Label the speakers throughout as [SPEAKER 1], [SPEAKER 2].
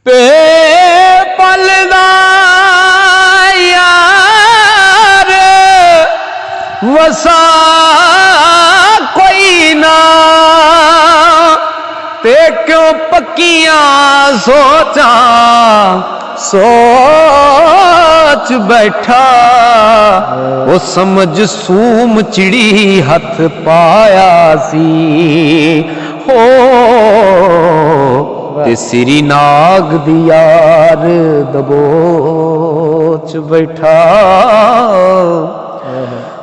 [SPEAKER 1] पे पलदा यार वसा कोई ना, ते क्यों पक्कियां सोचा सोच बैठा। वो समझ सूम चिड़ी हथ पाया सी हो, ते सिरी नाग दी यार दबोच बैठा।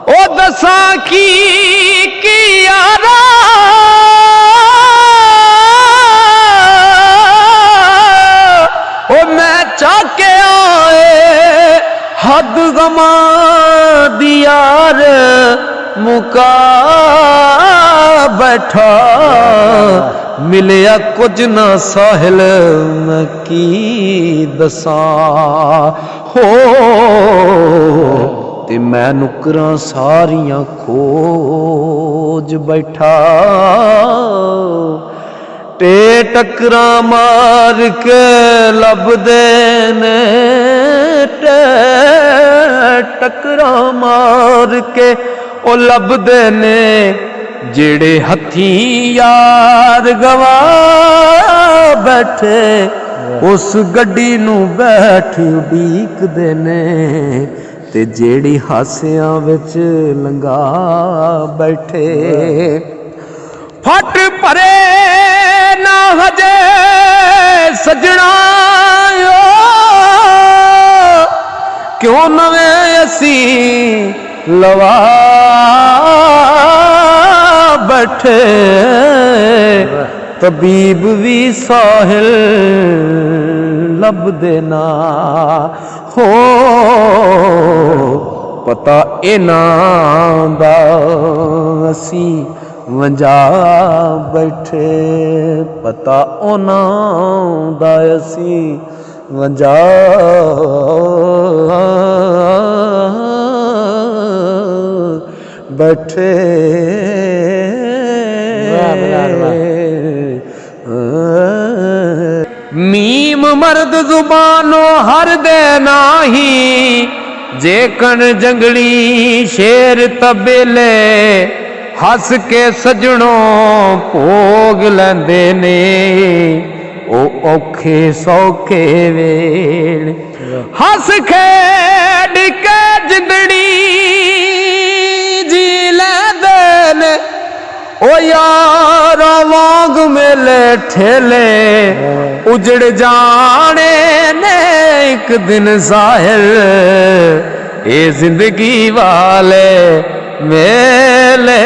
[SPEAKER 1] ओ दसा की यारा ओ मैं चाके आए हद गमा दी यार मुका बैठा। मिलिया कुछ ना साहिल मैं की दसा हो, ते मैं नुकरां सारियां खोज बैठा। टे टकरा मार के लभदे ने, टे टकरा मार के ओ लभदे ने, जेड़े हथी यार गवा बैठे उस गड्डी नू बैठ उडीकदे ने, ते जेड़ी हासियां विच लंघा बैठे। फट भरे ना हजे सजना क्यों नवें असी लवा बैठे। तबीब भी साहिल लब देना हो, पता इन्हां दा असी वंजा बैठे। पता उन्हां दा असी वंजा बैठे। मीम मर्द जुबानो हर दे नाही, जेकन जंगली शेर तबेले हस के सजणों भोग लैंदे ने। ओ औखे सौखे वेल हस खेड के जिंदड़ी जी लैंदे ने। ओ यार वांग मेले ठेले उजड़ जाने ने एक दिन साहिल, ए जिंदगी वाले मेले